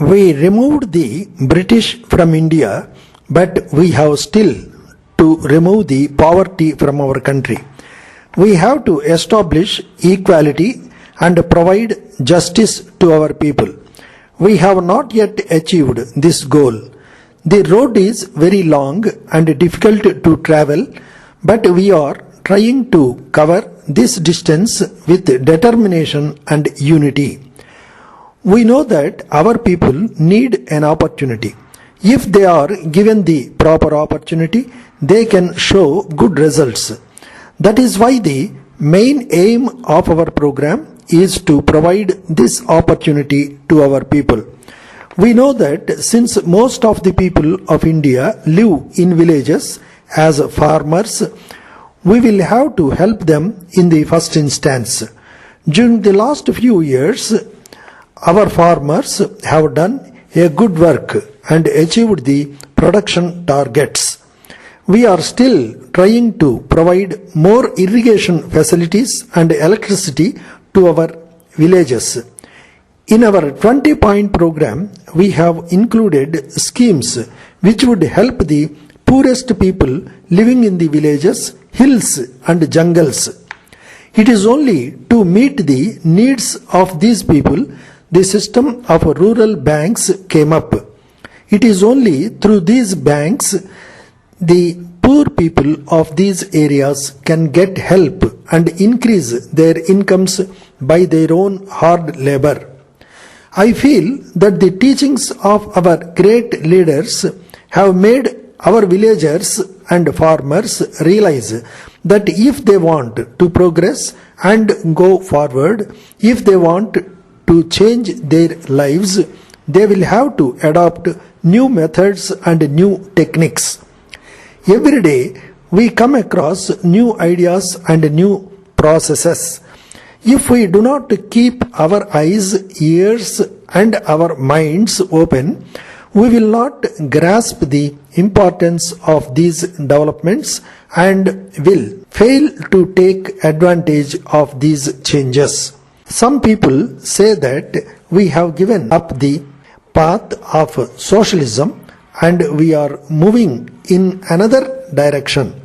We removed the British from India, but we have still to remove the poverty from our country. We have to establish equality and provide justice to our people. We have not yet achieved this goal. The road is very long and difficult to travel, but we are trying to cover this distance with determination and unity. We know that our people need an opportunity. If they are given the proper opportunity, they can show good results. That is why the main aim of our program is to provide this opportunity to our people. We know that since most of the people of India live in villages as farmers, we will have to help them in the first instance. During the last few years, our farmers have done a good work and achieved the production targets. We are still trying to provide more irrigation facilities and electricity to our villages. In our 20-point program, we have included schemes which would help the poorest people living in the villages, hills and jungles. It is only to meet the needs of these people the system of rural banks came up. It is only through these banks the poor people of these areas can get help and increase their incomes by their own hard labor. I feel that the teachings of our great leaders have made our villagers and farmers realize that if they want to progress and go forward, if they want to change their lives, they will have to adopt new methods and new techniques. Every day we come across new ideas and new processes. If we do not keep our eyes, ears and our minds open, we will not grasp the importance of these developments and will fail to take advantage of these changes. Some people say that we have given up the path of socialism and we are moving in another direction.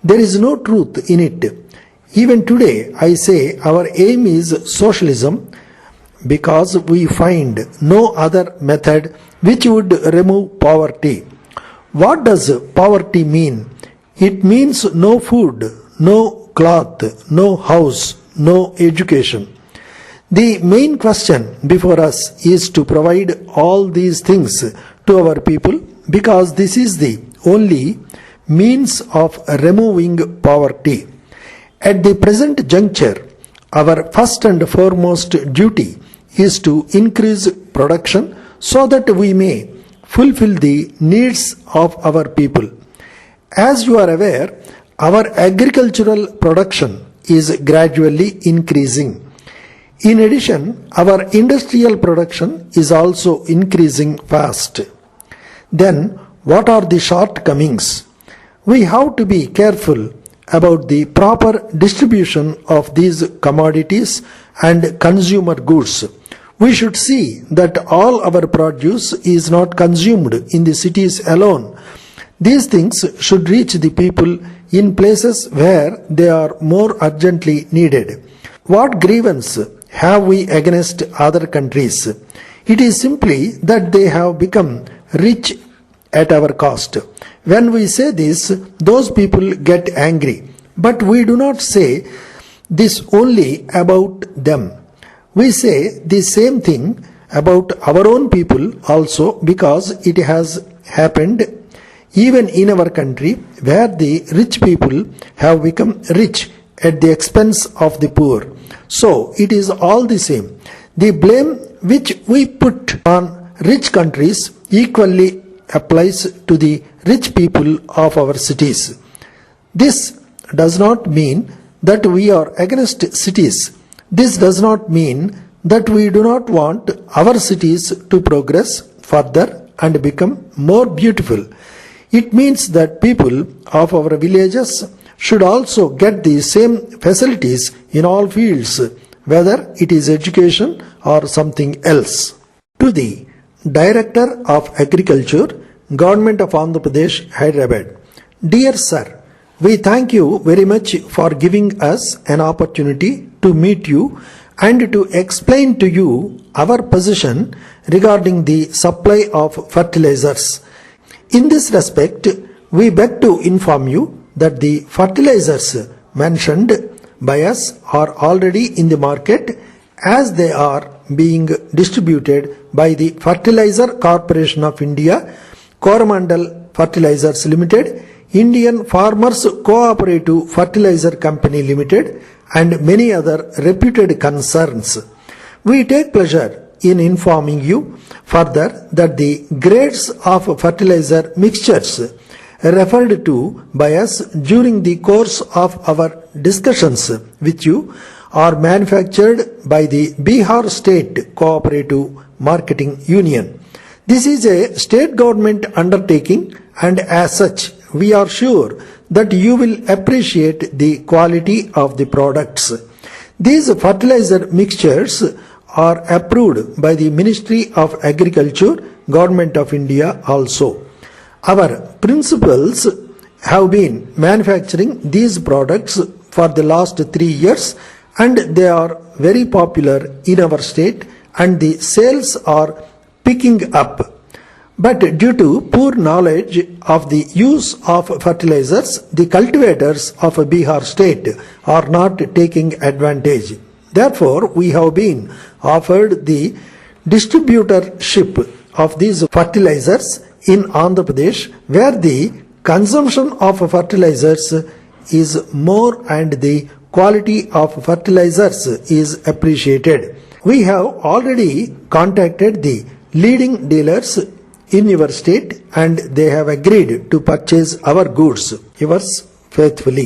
There is no truth in it. Even today, I say our aim is socialism because we find no other method which would remove poverty. What does poverty mean? It means no food, no cloth, no house, no education. The main question before us is to provide all these things to our people because this is the only means of removing poverty. At the present juncture, our first and foremost duty is to increase production so that we may fulfill the needs of our people. As you are aware, our agricultural production is gradually increasing. In addition, our industrial production is also increasing fast. Then, what are the shortcomings? We have to be careful about the proper distribution of these commodities and consumer goods. We should see that all our produce is not consumed in the cities alone. These things should reach the people in places where they are more urgently needed. What grievance have we against other countries? It is simply that they have become rich at our cost. When we say this, those people get angry. But we do not say this only about them. We say the same thing about our own people also because it has happened even in our country where the rich people have become rich at the expense of the poor. So it is all the same. The blame which we put on rich countries equally applies to the rich people of our cities. This does not mean that we are against cities. This does not mean that we do not want our cities to progress further and become more beautiful. It means that people of our villages should also get the same facilities in all fields, whether it is education or something else. To the Director of Agriculture, Government of Andhra Pradesh, Hyderabad. Dear Sir, we thank you very much for giving us an opportunity to meet you and to explain to you our position regarding the supply of fertilizers. In this respect, we beg to inform you that the fertilizers mentioned by us are already in the market as they are being distributed by the Fertilizer Corporation of India, Coromandel Fertilizers Limited, Indian Farmers Cooperative Fertilizer Company Limited, and many other reputed concerns. We take pleasure in informing you further that the grades of fertilizer mixtures referred to by us during the course of our discussions with you are manufactured by the Bihar State Cooperative Marketing Union. This is a state government undertaking, and as such, we are sure that you will appreciate the quality of the products. These fertilizer mixtures are approved by the Ministry of Agriculture, Government of India also. Our principals have been manufacturing these products for the last 3 years, and they are very popular in our state and the sales are picking up. But due to poor knowledge of the use of fertilizers, the cultivators of Bihar state are not taking advantage. Therefore, we have been offered the distributorship of these fertilizers in Andhra Pradesh, where the consumption of fertilizers is more and the quality of fertilizers is appreciated. We have already contacted the leading dealers in your state and they have agreed to purchase our goods. Yours faithfully.